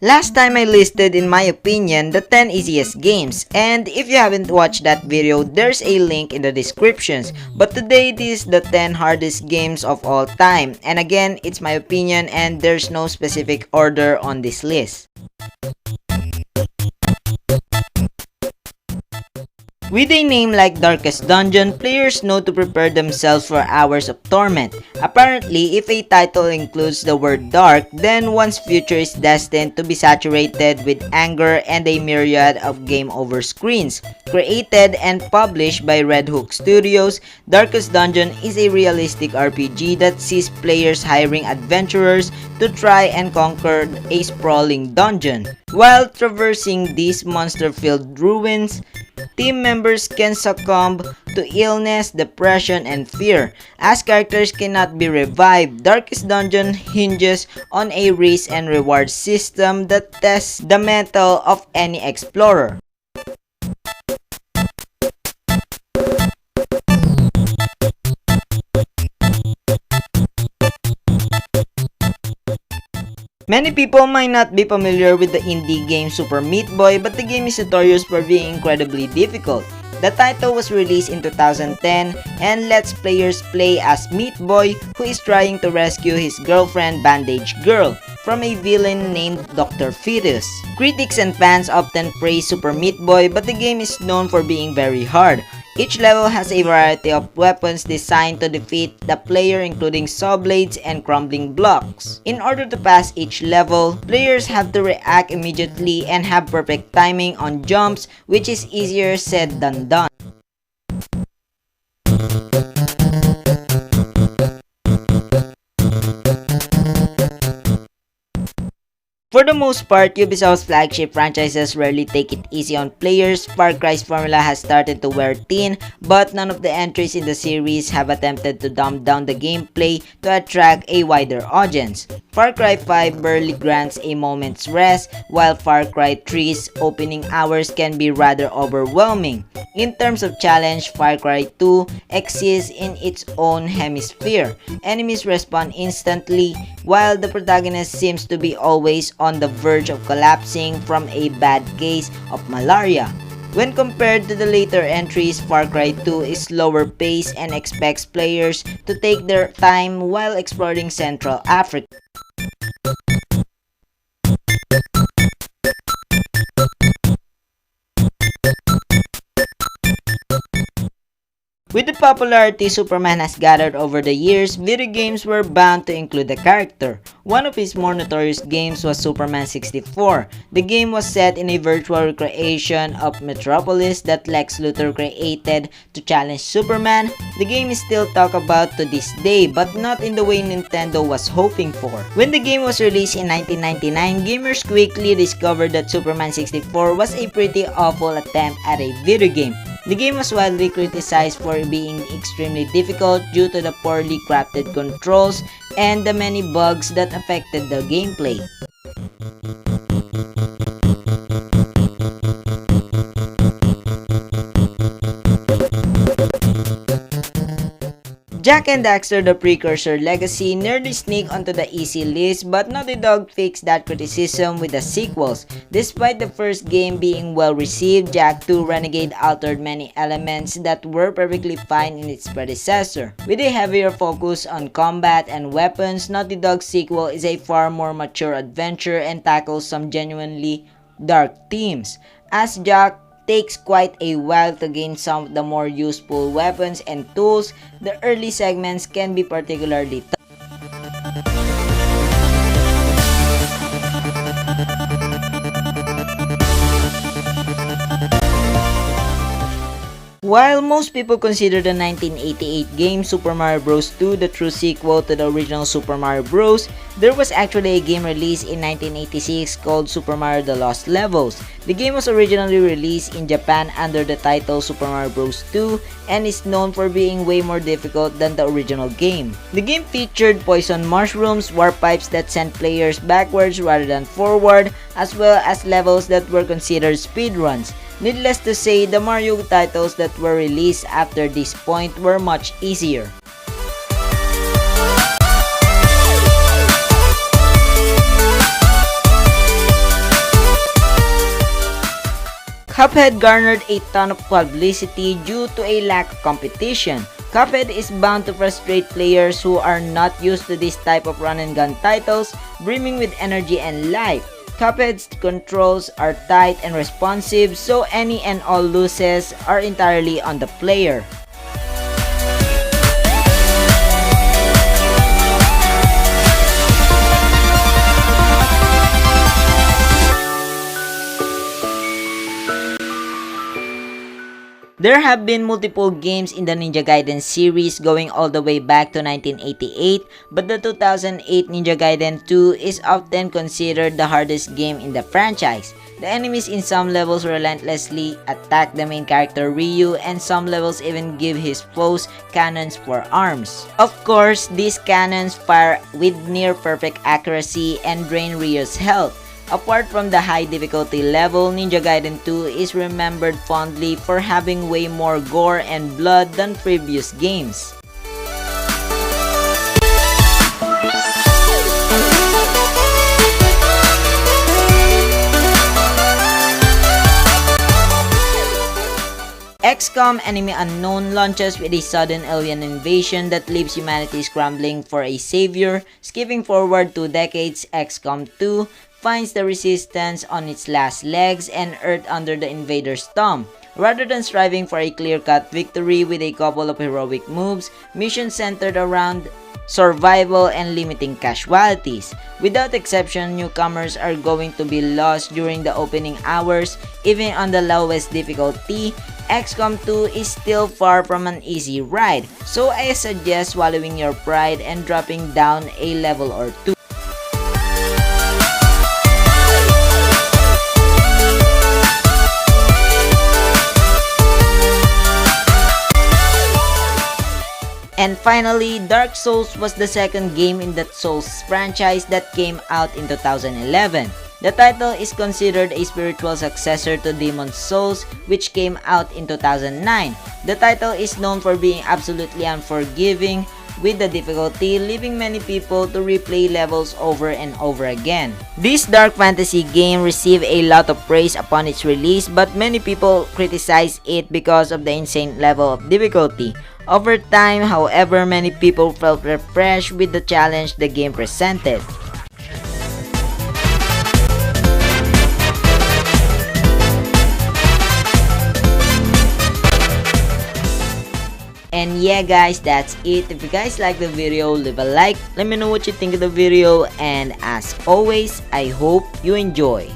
Last time I listed, in my opinion, the 10 easiest games, and if you haven't watched that video, there's a link in the descriptions. But today, this is the 10 hardest games of all time, and again, it's my opinion and there's no specific order on this list. With a name like Darkest Dungeon, players know to prepare themselves for hours of torment. Apparently, if a title includes the word dark, then one's future is destined to be saturated with anger and a myriad of game over screens. Created and published by Red Hook Studios, Darkest Dungeon is a realistic RPG that sees players hiring adventurers to try and conquer a sprawling dungeon. While traversing these monster-filled ruins, team members can succumb to illness, depression, and fear. As characters cannot be revived, Darkest Dungeon hinges on a risk and reward system that tests the mettle of any explorer. Many people might not be familiar with the indie game Super Meat Boy, but the game is notorious for being incredibly difficult. The title was released in 2010 and lets players play as Meat Boy, who is trying to rescue his girlfriend Bandage Girl from a villain named Dr. Fetus. Critics and fans often praise Super Meat Boy, but the game is known for being very hard. Each level has a variety of weapons designed to defeat the player, including saw blades and crumbling blocks. In order to pass each level, players have to react immediately and have perfect timing on jumps, which is easier said than done. For the most part, Ubisoft's flagship franchises rarely take it easy on players. Far Cry's formula has started to wear thin, but none of the entries in the series have attempted to dumb down the gameplay to attract a wider audience. Far Cry 5 barely grants a moment's rest, while Far Cry 3's opening hours can be rather overwhelming. In terms of challenge, Far Cry 2 exists in its own hemisphere. Enemies respawn instantly, while the protagonist seems to be always on the verge of collapsing from a bad case of malaria. When compared to the later entries, Far Cry 2 is slower paced and expects players to take their time while exploring Central Africa. With the popularity Superman has gathered over the years, video games were bound to include a character. One of his more notorious games was Superman 64. The game was set in a virtual recreation of Metropolis that Lex Luthor created to challenge Superman. The game is still talked about to this day, but not in the way Nintendo was hoping for. When the game was released in 1999, gamers quickly discovered that Superman 64 was a pretty awful attempt at a video game. The game was widely criticized for being extremely difficult due to the poorly crafted controls and the many bugs that affected the gameplay. Jak and Daxter, the precursor legacy, nearly sneak onto the easy list, but Naughty Dog fixed that criticism with the sequels. Despite the first game being well received, Jak 2 Renegade altered many elements that were perfectly fine in its predecessor. With a heavier focus on combat and weapons, Naughty Dog's sequel is a far more mature adventure and tackles some genuinely dark themes. As Jak takes quite a while to gain some of the more useful weapons and tools, the early segments can be particularly tough. While most people consider the 1988 game Super Mario Bros. 2 the true sequel to the original Super Mario Bros., there was actually a game released in 1986 called Super Mario The Lost Levels. The game was originally released in Japan under the title Super Mario Bros. 2 and is known for being way more difficult than the original game. The game featured poison mushrooms, warp pipes that sent players backwards rather than forward, as well as levels that were considered speedruns. Needless to say, the Mario titles that were released after this point were much easier. Cuphead garnered a ton of publicity due to a lack of competition. Cuphead is bound to frustrate players who are not used to this type of run-and-gun titles, brimming with energy and life. Cuphead's controls are tight and responsive, so any and all losses are entirely on the player. There have been multiple games in the Ninja Gaiden series going all the way back to 1988, but the 2008 Ninja Gaiden 2 is often considered the hardest game in the franchise. The enemies in some levels relentlessly attack the main character Ryu, and some levels even give his foes cannons for arms. Of course, these cannons fire with near perfect accuracy and drain Ryu's health. Apart from the high difficulty level, Ninja Gaiden 2 is remembered fondly for having way more gore and blood than previous games. XCOM Enemy Unknown launches with a sudden alien invasion that leaves humanity scrambling for a savior. Skipping forward 2 decades, XCOM 2 finds the resistance on its last legs and Earth under the invader's thumb. Rather than striving for a clear-cut victory with a couple of heroic moves, missions centered around survival and limiting casualties. Without exception, newcomers are going to be lost during the opening hours. Even on the lowest difficulty, XCOM 2 is still far from an easy ride, so I suggest swallowing your pride and dropping down a level or 2. And finally, Dark Souls was the second game in the Souls franchise that came out in 2011. The title is considered a spiritual successor to Demon's Souls, which came out in 2009. The title is known for being absolutely unforgiving with the difficulty, leaving many people to replay levels over and over again. This dark fantasy game received a lot of praise upon its release, but many people criticize it because of the insane level of difficulty. Over time, however, many people felt refreshed with the challenge the game presented. And yeah guys, that's it. If you guys like the video, leave a like, let me know what you think of the video, and as always, I hope you enjoy.